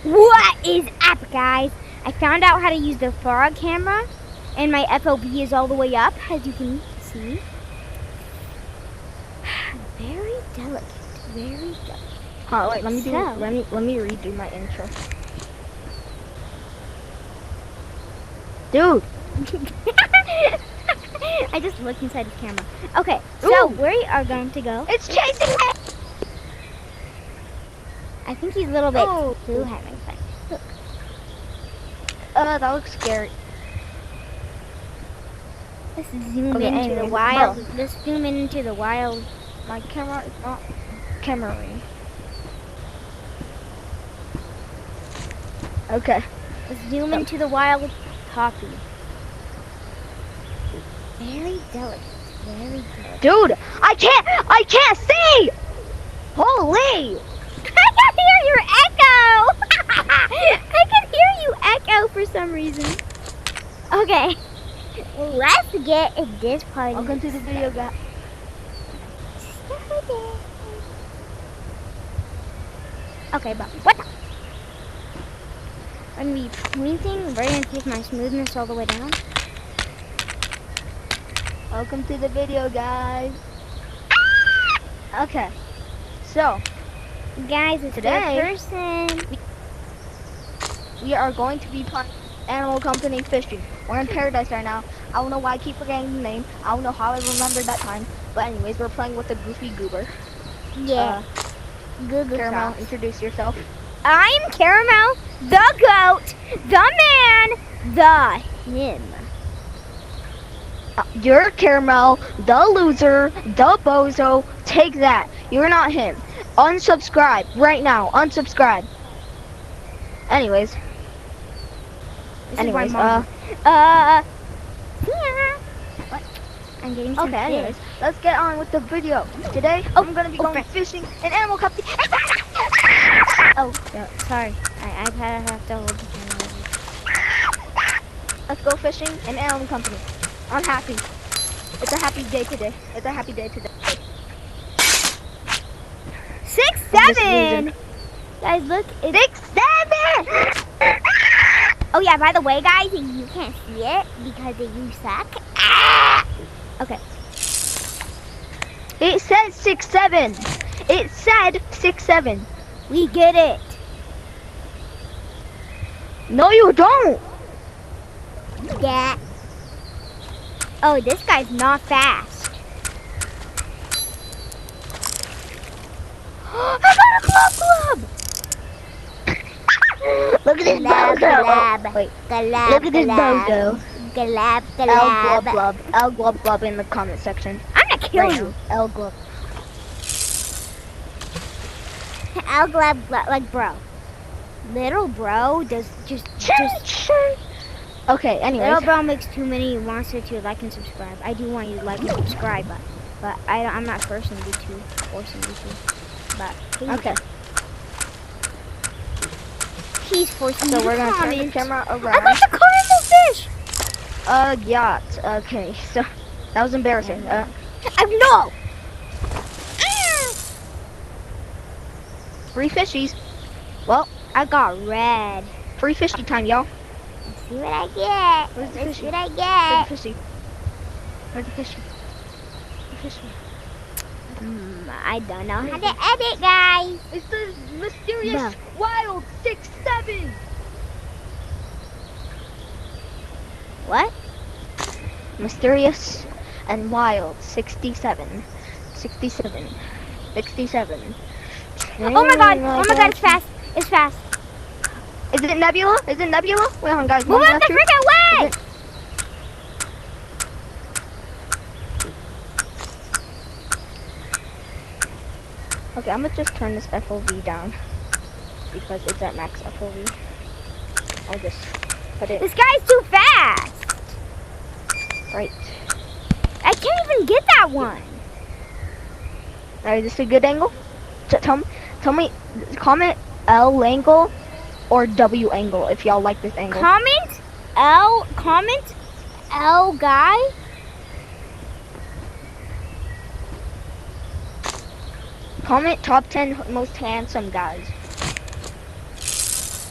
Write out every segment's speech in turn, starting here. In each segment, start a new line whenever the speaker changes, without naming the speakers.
What is up, guys? I found out how to use the frog camera, and my FOV is all the way up, as you can see. Very delicate, very delicate.
Huh, wait, let me redo my intro. Dude.
I just looked inside the camera. Okay, so
Ooh.
we are going to go.
It's chasing me!
I think he's a little bit
Oh.
too having fun. Look.
That looks scary.
Let's zoom
Okay,
into the
anyways,
wild.
bro.
Let's zoom into the wild.
My camera is not camera-ing. Okay.
Let's zoom into the wild poppy. Very delicate, very delicate.
Dude, I can't see! Holy!
I can hear your echo! I can hear you echo for some reason. Okay, let's get in this party.
Welcome to the video, guys.
Okay, but what the? I'm gonna be pointing. We're gonna keep my smoothness all the way down.
Welcome to the video, guys. Okay. So,
Guys, it's
Today-
third person.
we are going to be playing Animal Company Fishing. We're in Paradise right now. I don't know why I keep forgetting the name. I don't know how I remembered that time. But anyways, we're playing with the Goofy Goober.
Yeah. Google
Caramel,
sauce.
introduce yourself.
I'm Caramel, the goat, the man, the him.
You're Caramel, the loser, the bozo. Take that. You're not him. Unsubscribe right now. Unsubscribe. Anyways,
This
Anyways,
is my mom. Yeah. What? I'm getting some
okay,
fish.
anyways, let's get on with the video. Today, I'm gonna be going
friend.
fishing in Animal Company.
Oh, no, sorry. I have to hold the camera.
Let's go fishing in Animal Company. I'm happy. It's a happy day today. It's a happy day today.
6,
I'm just
7.
losing.
Guys, look. It's
6, 7.
Oh yeah, by the way, guys, you can't see it because you suck. Okay.
It said 6, 7. It said 6, 7.
We get it.
No, you don't.
Yeah. Oh, this guy's not fast. I got a club.
Look at this
Glab,
bozo.
glab.
Wait,
Glab,
look at this
glab.
bozo.
Glab,
L
glab.
glub glub. L glub glub in the comment section.
I'm gonna kill
Right
you.
now. L glub.
I'll glab, glab, like bro. Little bro does just.
Okay, anyways.
Little bro makes too many wants you to like and subscribe. I do want you to like and subscribe, but I'm not forcing you to. But please.
Okay,
He's forcing
so
you
we're
to
gonna turn the
comment.
camera
I
around.
got the caramel fish.
Yacht. Okay, so that was embarrassing.
No.
Free fishies. Well,
I got red.
free fishy time, y'all.
Let's see what I get.
Where's the
Let's see
fishy?
what I
Where's
get.
the fishy? Where's the fishy? The fishy.
I don't know how to edit, guys.
It's the mysterious
No.
wild 6, 7.
What?
Mysterious and wild 67. 67. 67.
Oh my god. Oh my god, it's fast. It's fast.
Is it Nebula? Is it Nebula? Wait on, guys.
Move
one
out the
left here.
freaking way.
Is it- Okay, I'm gonna just turn this FOV down because it's at max FOV. I'll just put it
This guy's too fast.
right.
I can't even get that one.
Alright, is this a good angle? Tell me, comment L angle or W angle if y'all like this angle.
Comment L guy.
Comment top 10 most handsome guys.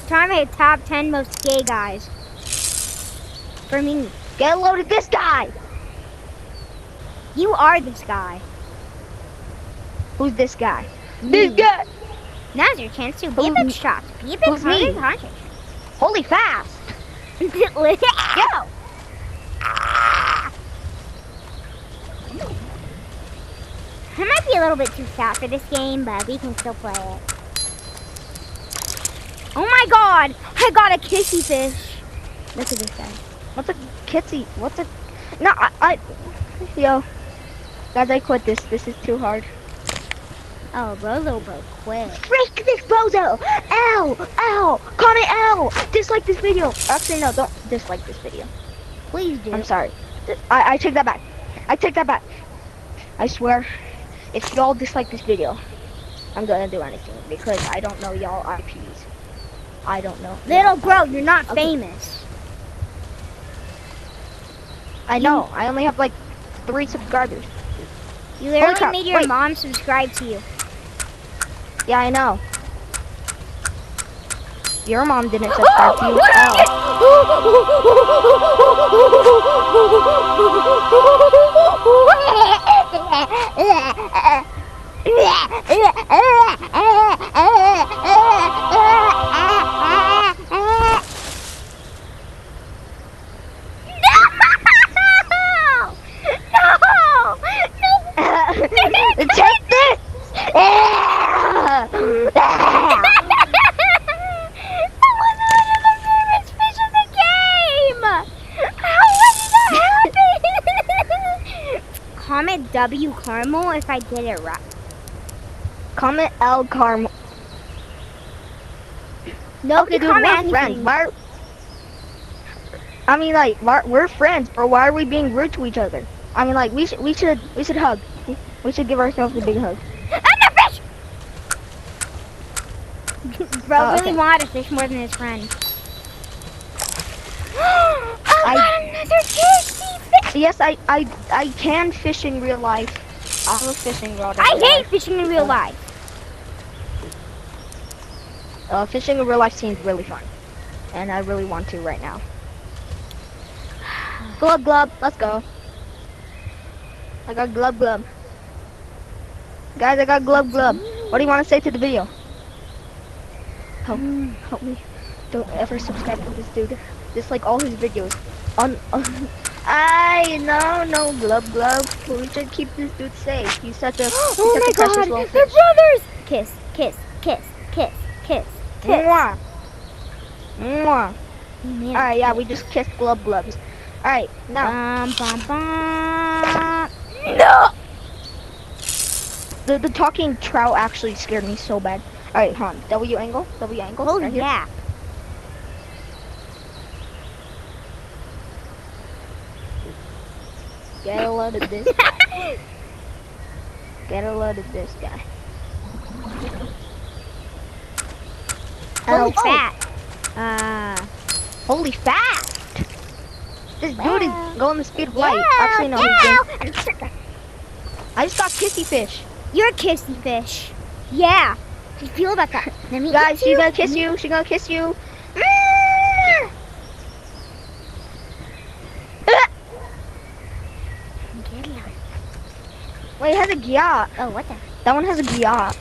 trying to hit top 10 most gay guys. For me.
Get a load of this guy.
You are this guy.
Who's this guy?
Me.
This guy.
Now's your chance to be a
Who's
big
me?
shot. Be a big
Who's me?
hunter.
Holy fast.
Go! I might be a little bit too fast for this game, but we can still play it. Oh my god! I got a kissy fish. Look at this guy.
What's a kitsy? What's a... No, Yo. Guys, I quit this. This is too hard.
Oh, Brozo bro, quit.
Freak this bozo! Ow! Comment L! Dislike this video! Actually, no, don't dislike this video.
Please do.
I'm sorry. I take that back. I take that back. I swear, if y'all dislike this video, I'm gonna do anything because I don't know y'all IPs. I don't know.
Little bro, you're not
Okay.
famous.
I know. I only have like 3 subscribers.
You literally
crap,
made your
wait.
mom subscribe to you.
Yeah, I know. Your mom didn't subscribe to you. Oh. Take this!
That was one of the favorite fish of the game! How did that happen? Comment W caramel if I did it right.
Comment L Carm.
No,
Okay, dude,
comment
we're friends.
anything.
Why? I mean, like, we're friends, bro. Why are we being rude to each other? I mean, like, we should hug. We should give ourselves a big hug.
Another fish! Bro
Oh,
really
okay.
wanted a fish more than his friend. I got another juicy fish!
Yes, I can fish in real life. I have a fishing rod. in
I
real
hate
life.
fishing in real life.
Fishing in real life seems really fun, and I really want to right now. Glub glub, let's go. I got glub glub. Guys, I got glub glub. What do you want to say to the video? Help me. Don't ever subscribe to this dude. Dislike all his videos. No glub glub. We should keep this dude safe. He's such a
Oh my
precious
god,
little
they're
fish.
brothers! Kiss, kiss, kiss, kiss, kiss, kiss.
Mwah. Mwah.
Man.
Alright, yeah, we just kissed glub glubs. Alright, now.
Bum, bum, bum.
No! The talking trout actually scared me so bad. Alright, hold on. W angle?
Oh
right here.
yeah.
Get a load of this. Get a load of this guy.
Holy
Oh,
fat.
holy fast! This dude
Wow.
is going the speed of light. Actually, no, he's going. I just got kissy fish.
You're a kissy fish. Yeah. How do you feel about that? Let me
Guys,
eat
she's
you.
gonna kiss you. She's gonna kiss you. Wait, it has a gyat.
Oh, what the?
That one has a gyat.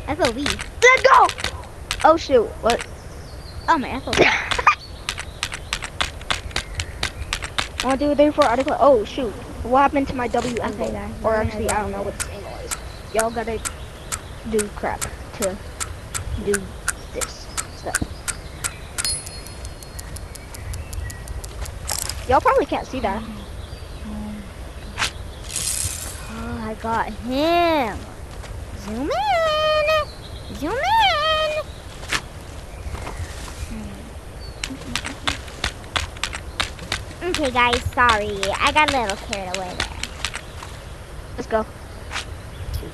FOV.
Let's go! Oh shoot, what?
Oh my FOV.
1, 2, 3, 4, article. Oh shoot. What happened to my W angle?
guys,
Or
we're
actually,
gonna
I don't know what this angle is. Y'all gotta do crap to do this stuff. Y'all probably can't see that.
Oh, I got him. Zoom in. Zoom in. Okay, guys, sorry. I got a little carried away there.
Let's go.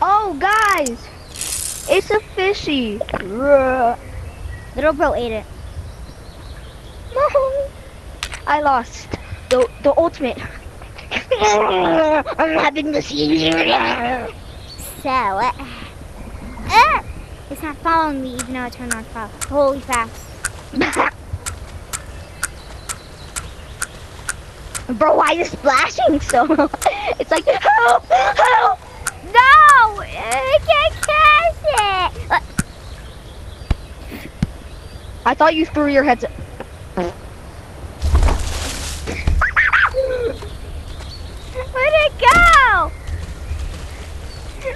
Oh, guys! It's a fishy. Ruh.
Little bro ate it.
No! I lost. The ultimate. I'm having the seizure.
So, it's not following me even though I turned on follow. Holy fast.
Bro, why are you splashing so? It's like help, help.
No! I can't catch it!
I thought you threw your heads.
Where'd it go?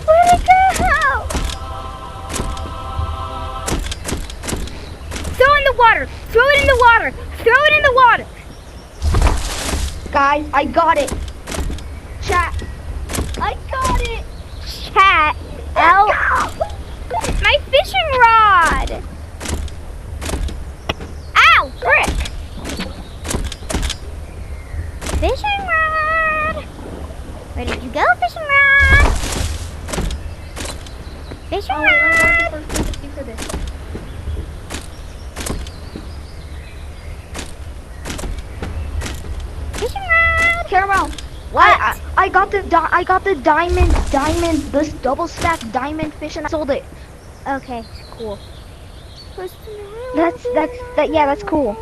Where'd it go? Throw it in the water! Throw it in the water! Throw it in the water!
Guys, I got it. Chat. I got it.
Chat. L. My fishing rod! Ow! Frick! Fishing rod! Where did you go, fishing rod? Fishing rod! Fishing rod!
Caramel.
What?
I got the diamond, this double stack diamond fish, and I sold it.
Okay, cool.
That's cool.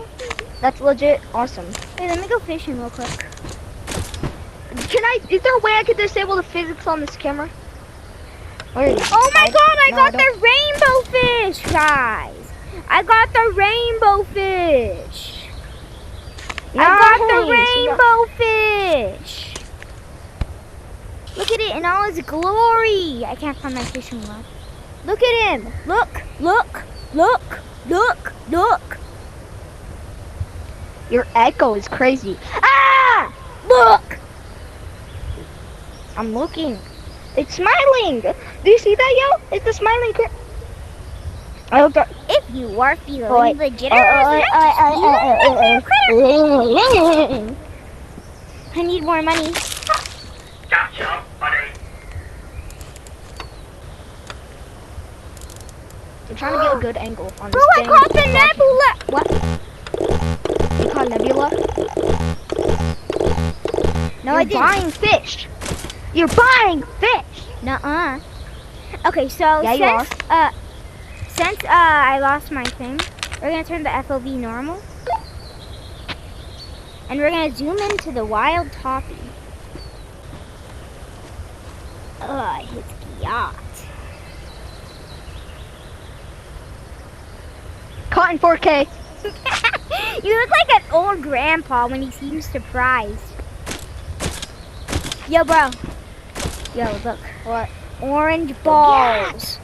That's legit awesome.
Hey, let me go fishing real quick.
Is there a way I could disable the physics on this camera? Where is it?
Oh my god, I
No,
got
I
the rainbow fish, guys! I got the rainbow fish! I got the rainbow fish! Look at it in all its glory! I can't find my fishing rod. Look at him! Look! Look! Look! Look! Look!
Your echo is crazy. Ah!
Look!
I'm looking. It's smiling. Do you see that, yo? It's the smiling. I hope that.
If you are feeling
Oi.
the jitters, I need more money.
Gotcha, buddy.
I'm trying to get a good angle on this
Bro, I
thing.
caught the nebula!
What? You caught nebula?
No,
You're
I didn't.
buying fish. You're buying fish.
Nuh-uh. Okay, so
Yeah,
since I lost my thing, we're gonna turn the FOV normal. And we're gonna zoom into the wild toppy. His yacht.
Caught in 4K.
You look like an old grandpa when he seems surprised. Yo, bro. Yo, look.
What?
Orange balls.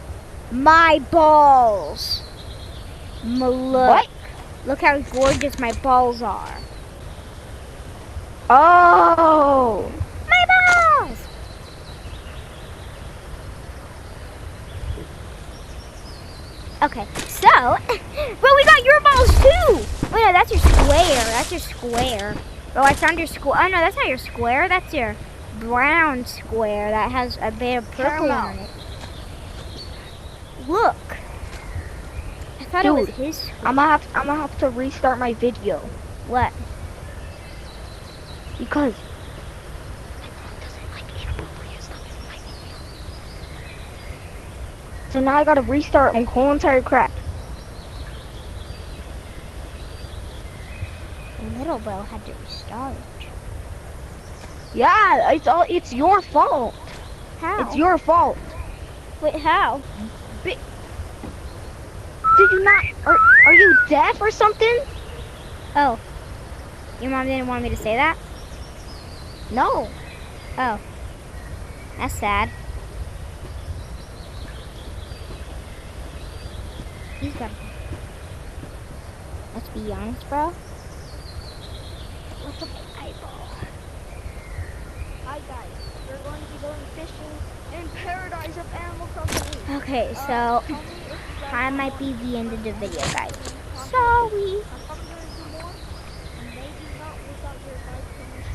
My balls. Look.
What?
Look how gorgeous my balls are.
Oh.
My balls! Okay, so, bro, we got your balls too! Wait, no, that's your square. That's your square. Bro, I found your square. Oh, no, that's not your square. That's your brown square that has a bit of purple on it. Look. I thought it was
Dude,
his square.
I'm gonna have to restart my video
What?
because my mom doesn't like inappropriate stuff in my video. So now I gotta restart my whole entire crap.
Little bro had to restart.
Yeah, it's your fault.
How?
It's your fault.
Wait, how?
Did you not? Are you deaf or something?
Oh. Your mom didn't want me to say that?
No.
Oh. That's sad. He's got. Let's be honest, bro. What's up with eyeball?
Hi guys, we're going to be going fishing in Paradise of Animal Company.
Okay, so I might be the end of the video, guys. Sorry.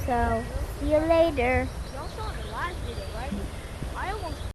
So, see you later.